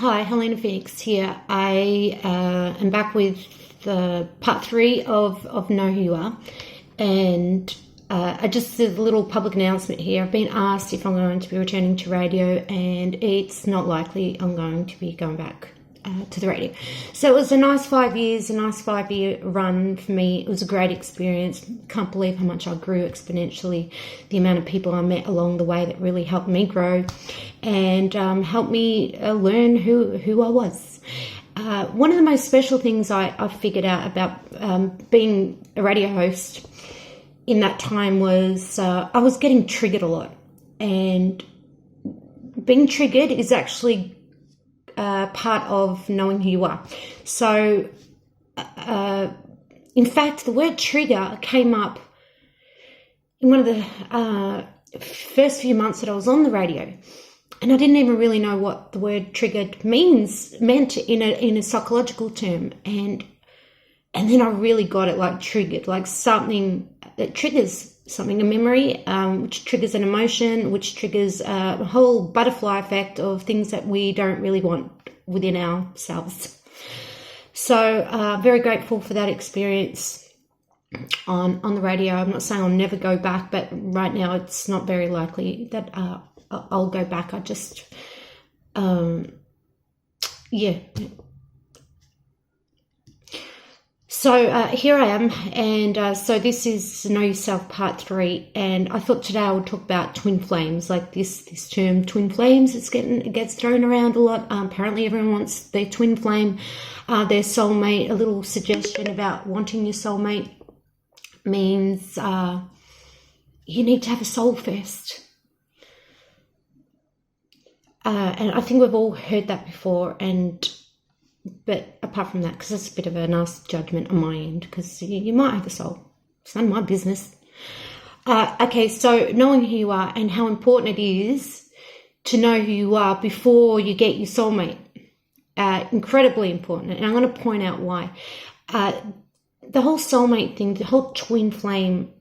Hi, Helena here. I am back with part 3 of Know Who You Are, and I just did a little public announcement here. I've been asked if I'm going to be returning to radio, and it's not likely I'm going to be going back to the radio. So it was a nice 5 years, a nice 5-year run for me. It was a great experience. Can't believe how much I grew exponentially, the amount of people I met along the way that really helped me grow and helped me learn who I was. One of the most special things I figured out about being a radio host in that time was I was getting triggered a lot, and being triggered is actually part of knowing who you are. So, in fact, the word trigger came up in one of the first few months that I was on the radio, and I didn't even really know what the word triggered meant in a psychological term, and then I really got it, like triggered, like something that triggers something, a memory, which triggers an emotion, which triggers a whole butterfly effect of things that we don't really want within ourselves. So very grateful for that experience on the radio. I'm not saying I'll never go back, but right now it's not very likely that I'll go back. I just, So here I am, and so this is Know Yourself Part 3, and I thought today I would talk about twin flames, like this term twin flames. It gets thrown around a lot. Apparently everyone wants their twin flame, their soulmate. A little suggestion about wanting your soulmate means you need to have a soul first. And I think we've all heard that before, but apart from that, because that's a bit of a nasty judgment on my end, because you might have a soul. It's none of my business. Okay, so knowing who you are and how important it is to know who you are before you get your soulmate. Incredibly important, and I'm going to point out why. The whole soulmate thing, the whole twin flame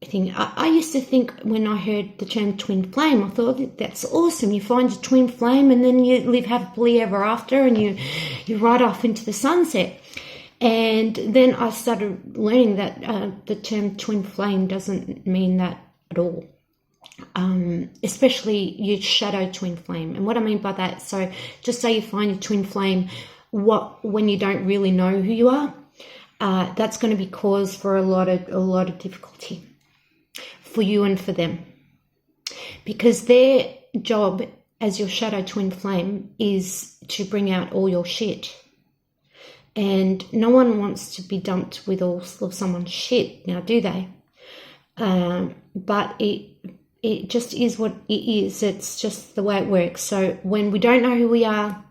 thing, I used to think when I heard the term twin flame, I thought that's awesome. You find your twin flame and then you live happily ever after, and you ride off into the sunset. And then I started learning that the term twin flame doesn't mean that at all, especially your shadow twin flame. And what I mean by that, so just say you find your twin flame when you don't really know who you are, that's going to be cause for a lot of difficulty for you and for them, because their job as your shadow twin flame is to bring out all your shit, and no one wants to be dumped with all of someone's shit, now do they? But it just is what it is. It's just the way it works. So when we don't know who we are,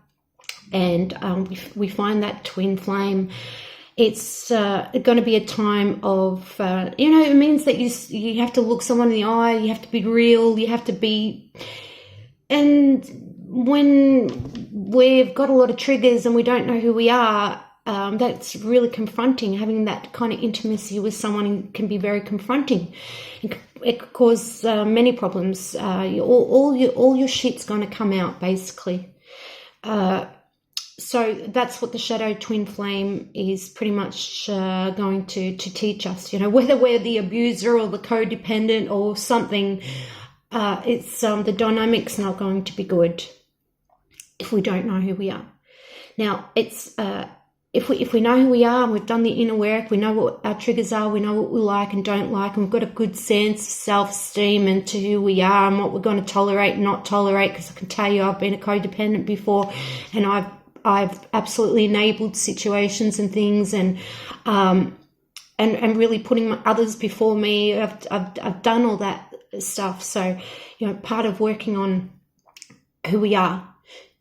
and we find that twin flame, it's going to be a time of, it means that you have to look someone in the eye, you have to be real, you have to be, and when we've got a lot of triggers and we don't know who we are, that's really confronting. Having that kind of intimacy with someone can be very confronting. It could cause many problems. All your shit's going to come out, basically. So that's what the shadow twin flame is pretty much going to teach us. Whether we're the abuser or the codependent or something, it's the dynamic's not going to be good if we don't know who we are. Now, it's if we know who we are and we've done the inner work, we know what our triggers are, we know what we like and don't like, and we've got a good sense of self-esteem and to who we are and what we're going to tolerate and not tolerate. Because I can tell you, I've been a codependent before, and I've absolutely enabled situations and things, and really putting others before me. I've done all that stuff. So, part of working on who we are,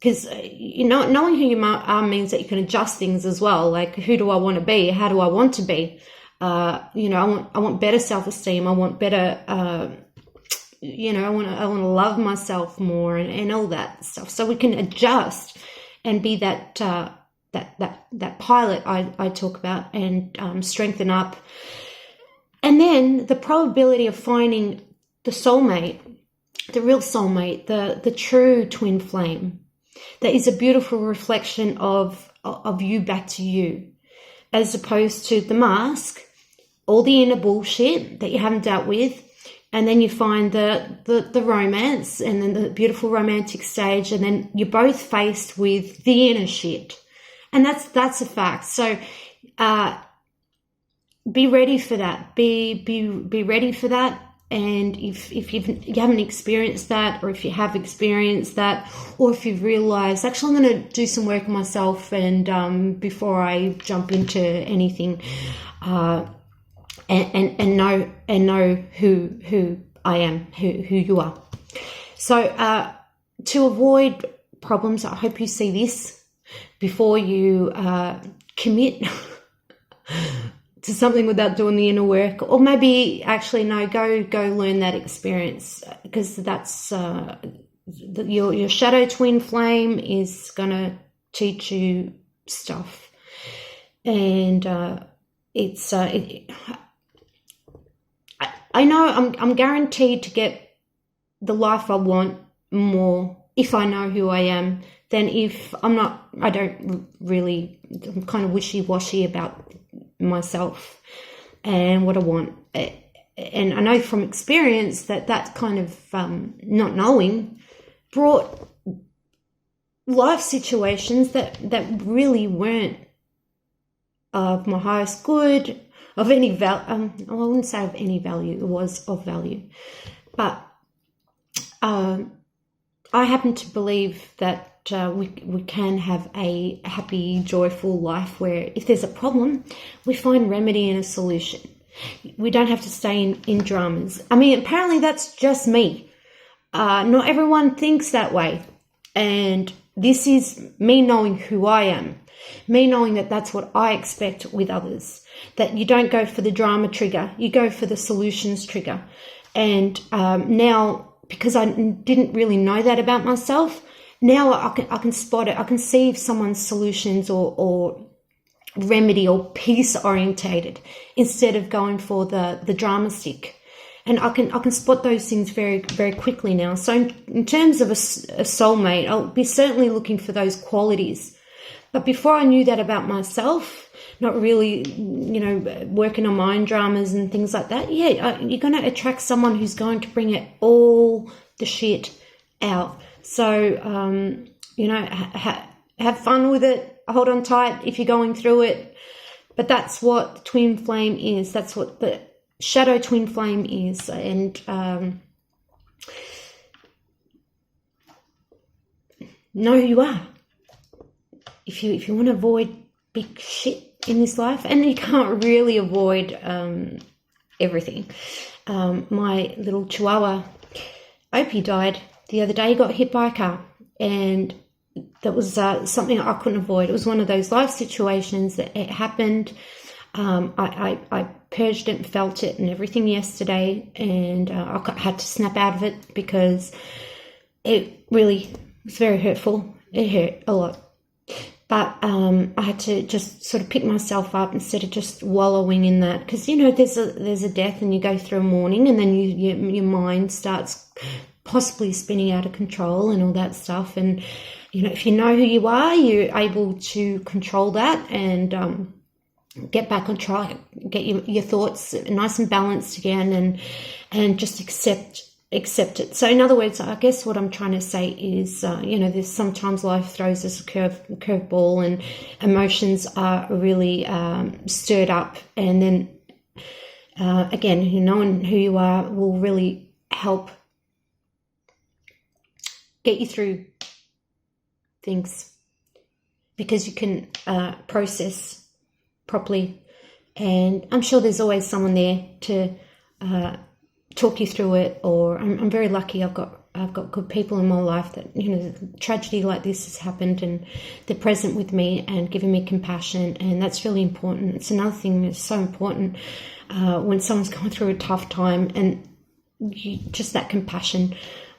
because knowing who you are means that you can adjust things as well. Like, who do I want to be? How do I want to be? I want better self-esteem. I want better. I want to love myself more and all that stuff. So we can adjust and be that pilot I talk about, and strengthen up. And then the probability of finding the soulmate, the real soulmate, the true twin flame, that is a beautiful reflection of you back to you, as opposed to the mask, all the inner bullshit that you haven't dealt with, and then you find the romance and then the beautiful romantic stage, and then you're both faced with the inner shit. And that's a fact. So be ready for that. Be ready for that. And if you haven't experienced that, or if you have experienced that, or if you've realized, actually I'm going to do some work on myself, and before I jump into anything, and know who I am, who you are. So to avoid problems, I hope you see this before you commit to something without doing the inner work, or maybe actually no, go learn that experience, because that's your shadow twin flame is gonna teach you stuff, and I know I'm guaranteed to get the life I want more if I know who I am than if I'm not. I don't really. I'm kind of wishy-washy about myself and what I want, and I know from experience that kind of not knowing brought life situations that really weren't of my highest good, of any value. I wouldn't say of any value. It was of value, but I happen to believe that we can have a happy, joyful life where if there's a problem, we find remedy and a solution. We don't have to stay in dramas. I mean, apparently that's just me. Not everyone thinks that way. And this is me knowing who I am, me knowing that that's what I expect with others, that you don't go for the drama trigger, you go for the solutions trigger. And now, because I didn't really know that about myself, now I can spot it. I can see if someone's solutions or remedy or peace orientated instead of going for the drama stick. And I can spot those things very, very quickly now. So in terms of a soulmate, I'll be certainly looking for those qualities. But before I knew that about myself, not really, working on mind dramas and things like that, you're going to attract someone who's going to bring it all the shit out. So, have fun with it. Hold on tight if you're going through it. But that's what the twin flame is. That's what the shadow twin flame is. And know who you are. If you want to avoid big shit in this life, and you can't really avoid everything. My little chihuahua, Opie, died the other day. He got hit by a car, and that was something I couldn't avoid. It was one of those life situations that it happened. I purged it and felt it and everything yesterday, and I had to snap out of it because it really was very hurtful. It hurt a lot. But I had to just sort of pick myself up instead of just wallowing in that, because there's a death and you go through a mourning, and then your mind starts possibly spinning out of control and all that stuff. And if you know who you are, you're able to control that and get back on track, get your thoughts nice and balanced again, and just accept it. So in other words, I guess what I'm trying to say is, there's sometimes life throws us a curveball, and emotions are really stirred up. And then, again, knowing who you are will really help get you through things, because you can process properly. And I'm sure there's always someone there to talk you through it. Or I'm very lucky. I've got good people in my life that tragedy like this has happened, and they're present with me and giving me compassion, and that's really important. It's another thing that's so important when someone's going through a tough time, and just that compassion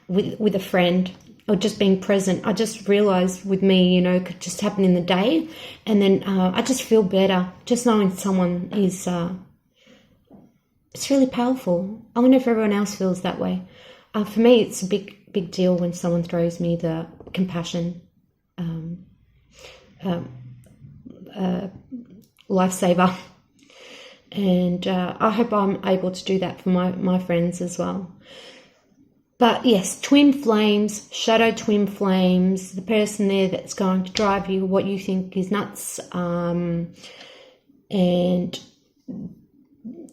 with a friend, or just being present. I just realized with me, could just happen in the day, and then I just feel better just knowing someone is. It's really powerful. I wonder if everyone else feels that way. For me, it's a big deal when someone throws me the compassion lifesaver. And I hope I'm able to do that for my friends as well. But yes, twin flames, shadow twin flames, the person there that's going to drive you what you think is nuts. And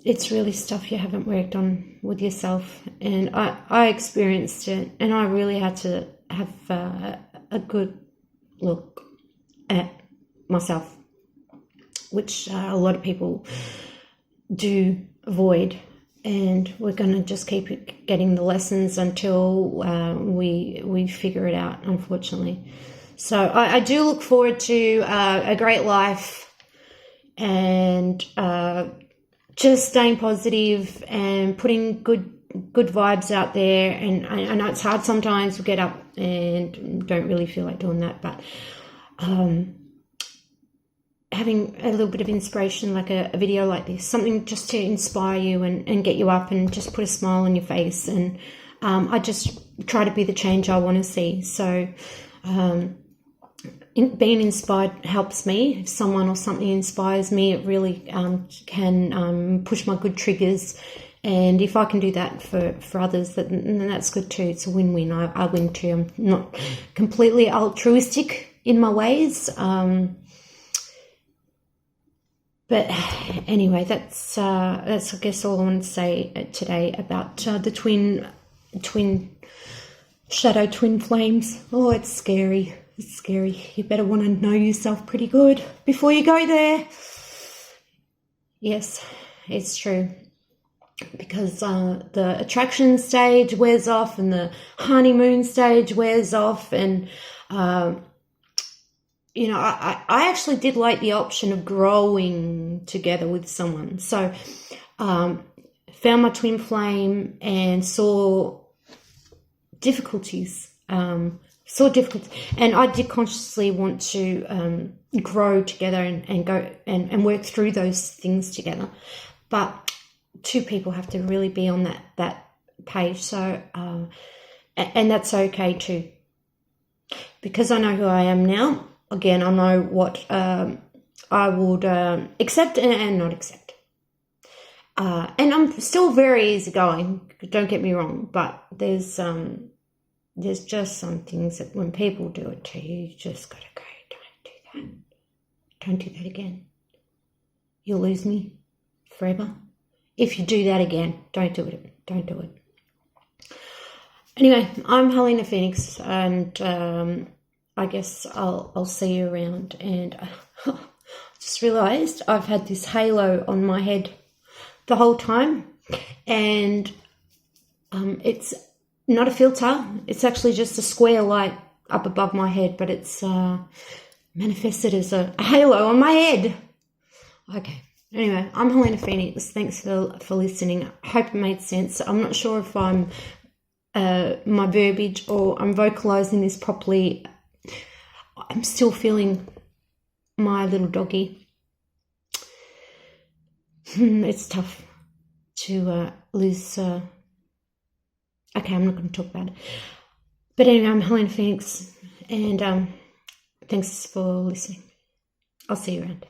it's really stuff you haven't worked on with yourself. And I experienced it, and I really had to have a good look at myself, which a lot of people do avoid. And we're going to just keep getting the lessons until we figure it out, unfortunately. So I do look forward to a great life, and just staying positive and putting good vibes out there. And I know it's hard sometimes to get up and don't really feel like doing that, but having a little bit of inspiration, like a video like this, something just to inspire you and get you up and just put a smile on your face. And I just try to be the change I want to see. So being inspired helps me. If someone or something inspires me, it really can push my good triggers. And if I can do that for others, then that's good too. It's a win-win. I win too. I'm not completely altruistic in my ways. But anyway, that's I guess all I want to say today about the shadow twin flames. Oh, it's scary. It's scary. You better want to know yourself pretty good before you go there. Yes, it's true. Because the attraction stage wears off and the honeymoon stage wears off, and you know, I actually did like the option of growing together with someone. So found my twin flame and saw difficulties. And I did consciously want to grow together and go and work through those things together. But two people have to really be on that page. So and that's okay too, because I know who I am now. Again, I know what I would accept and not accept. And I'm still very easygoing, don't get me wrong, but there's just some things that when people do it to you, you just got to go, don't do that. Don't do that again. You'll lose me forever. If you do that again, don't do it. Don't do it. Anyway, I'm Helena Phoenix, and I guess I'll see you around. And I just realised I've had this halo on my head the whole time, and it's not a filter. It's actually just a square light up above my head, but it's manifested as a halo on my head. Okay. Anyway, I'm Helena Phoenix. Thanks for listening. I hope it made sense. I'm not sure if I'm my verbiage or I'm vocalising this properly. I'm still feeling my little doggy. It's tough to lose. Okay, I'm not going to talk about it. But anyway, I'm Helena Phoenix, and thanks for listening. I'll see you around.